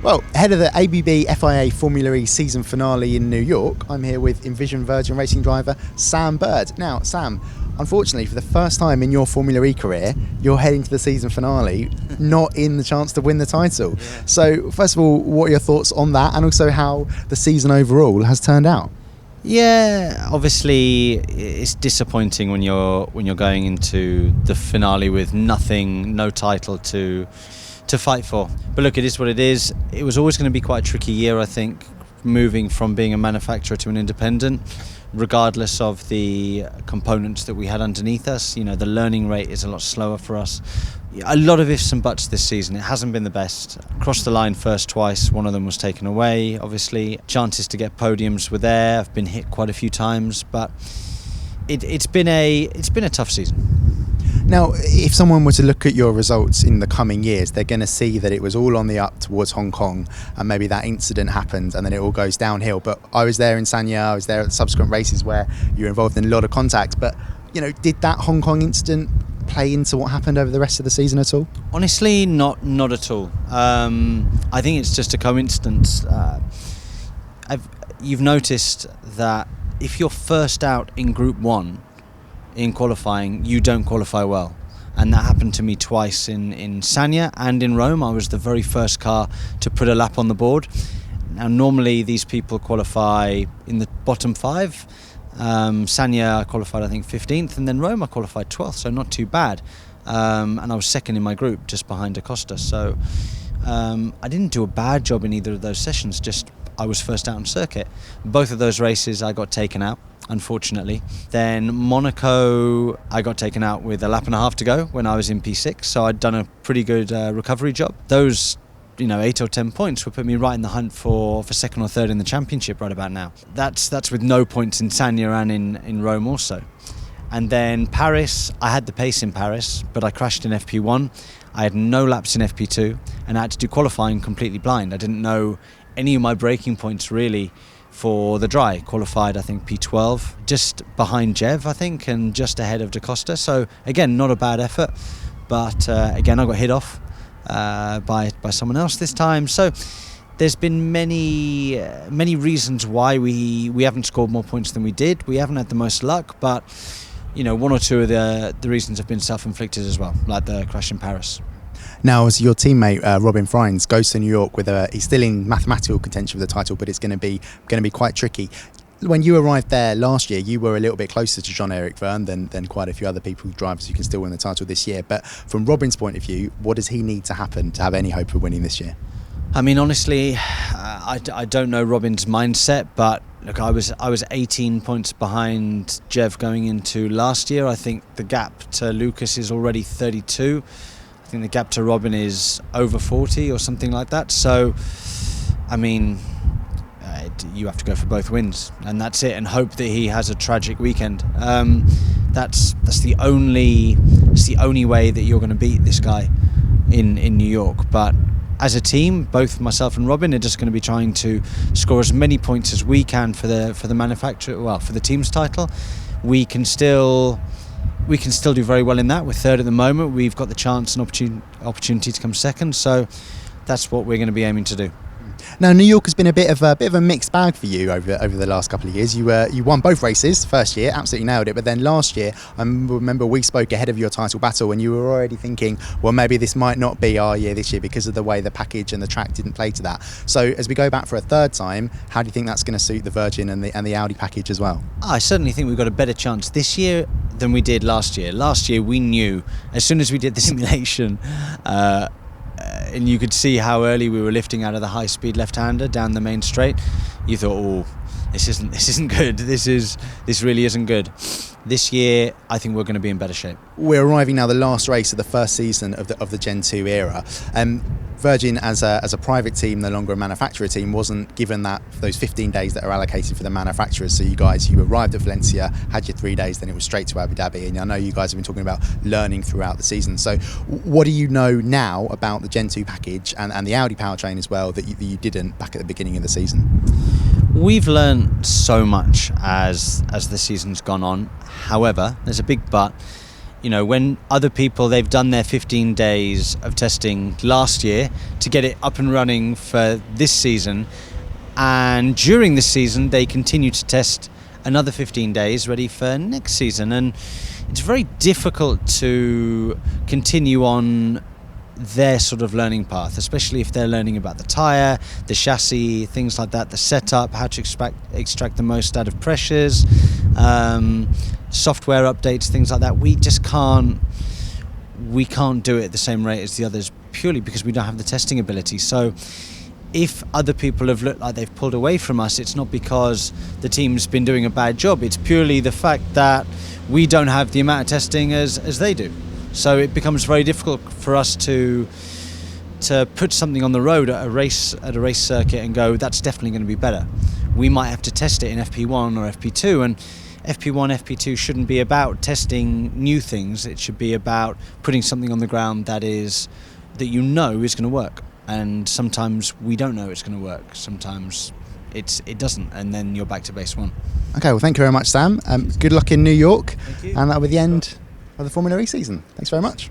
Well, ahead of the ABB FIA Formula E season finale in New York, I'm here with Envision Virgin Racing driver Sam Bird. Now, Sam, unfortunately, for the first time in your Formula E career, you're heading to the season finale, not in the chance to win the title. Yeah. So, first of all, what are your thoughts on that, and also how the season overall has turned out? Yeah, obviously it's disappointing when you're going into the finale with nothing, no title to fight for. But look, it is what it is. It was always going to be quite a tricky year, I think, moving from being a manufacturer to an independent, regardless of the components that we had underneath us. You know, the learning rate is a lot slower for us. A lot of ifs and buts this season. It hasn't been the best. Crossed the line first twice, one of them was taken away, obviously. Chances to get podiums were there. I've been hit quite a few times, but it's been a tough season. Now, if someone were to look at your results in the coming years, they're going to see that it was all on the up towards Hong Kong, and maybe that incident happened and then it all goes downhill. But I was there in Santiago, I was there at the subsequent races where you were involved in a lot of contact. But, you know, did that Hong Kong incident play into what happened over the rest of the season at all? Honestly, not at all. I think it's just a coincidence. You've noticed that if you're first out in Group 1 in qualifying, you don't qualify well, and that happened to me twice in Sanya and in Rome. I was the very first car to put a lap on the board. Now normally these people qualify in the bottom 5. Sanya I qualified I think 15th, and then Rome I qualified 12th, so not too bad, and I was second in my group just behind Acosta, so I didn't do a bad job in either of those sessions, just I was first out on circuit. Both of those races I got taken out, unfortunately. Then Monaco, I got taken out with a lap and a half to go when I was in P6, so I'd done a pretty good recovery job. Those 8 or 10 points would put me right in the hunt for second or third in the championship right about now. That's with no points in Sanya and in Rome also. And then Paris, I had the pace in Paris, but I crashed in FP1. I had no laps in FP2, and I had to do qualifying completely blind. I didn't know any of my braking points really for the dry. Qualified I think P12, just behind Jev I think, and just ahead of Da Costa. So again, not a bad effort, but again I got hit off by someone else this time. So there's been many reasons why we haven't scored more points than we did. We haven't had the most luck, but one or two of the reasons have been self-inflicted as well, like the crash in Paris. Now, as your teammate Robin Freins goes to New York he's still in mathematical contention for the title, but it's going to be quite tricky. When you arrived there last year, you were a little bit closer to Jean-Eric Vergne than quite a few other drivers who can still win the title this year. But from Robin's point of view, what does he need to happen to have any hope of winning this year? I mean, honestly, I don't know Robin's mindset, but look, I was 18 points behind Jev going into last year. I think the gap to Lucas is already 32. I think the gap to Robin is over 40 or something like that. So, I mean, you have to go for both wins, and that's it, and hope that he has a tragic weekend. That's the only way that you're going to beat this guy in New York. But as a team, both myself and Robin are just going to be trying to score as many points as we can for the manufacturer, well, for the team's title. We can still do very well in that. We're third at the moment. We've got the chance and opportunity to come second, so that's what we're going to be aiming to do. Now, New York has been a bit of a mixed bag for you over the last couple of years. You won both races first year, absolutely nailed it. But then last year, I remember we spoke ahead of your title battle, and you were already thinking, well, maybe this might not be our year this year because of the way the package and the track didn't play to that. So as we go back for a third time, how do you think that's going to suit the Virgin and the Audi package as well? I certainly think we've got a better chance this year than we did last year. Last year we knew as soon as we did the simulation. And you could see how early we were lifting out of the high-speed left-hander down the main straight. You thought, oh, this isn't good. This really isn't good. This year, I think we're going to be in better shape. We're arriving now the last race of the first season of the Gen 2 era. Virgin, as a private team, no longer a manufacturer team, wasn't given those 15 days that are allocated for the manufacturers. So you arrived at Valencia, had your 3 days, then it was straight to Abu Dhabi. And I know you guys have been talking about learning throughout the season. So what do you know now about the Gen 2 package and the Audi powertrain as well that you didn't back at the beginning of the season? We've learned so much as the season's gone on. However, there's a big but. when other people, they've done their 15 days of testing last year to get it up and running for this season, and during this season they continue to test another 15 days ready for next season, and it's very difficult to continue on their sort of learning path, especially if they're learning about the tyre, the chassis, things like that, the setup, how to extract the most out of pressures, software updates, things like that. We can't do it at the same rate as the others, purely because we don't have the testing ability. So if other people have looked like they've pulled away from us, it's not because the team's been doing a bad job, it's purely the fact that we don't have the amount of testing as they do. So it becomes very difficult for us to put something on the road at a race circuit and go, that's definitely going to be better. We might have to test it in FP1 or FP2, and FP1, FP2 shouldn't be about testing new things. It should be about putting something on the ground that is going to work. And sometimes we don't know it's going to work. Sometimes it doesn't, and then you're back to base one. Okay, well, thank you very much, Sam. Good luck in New York. Thank you. And that'll be the end of the Formula E season. Thanks very much.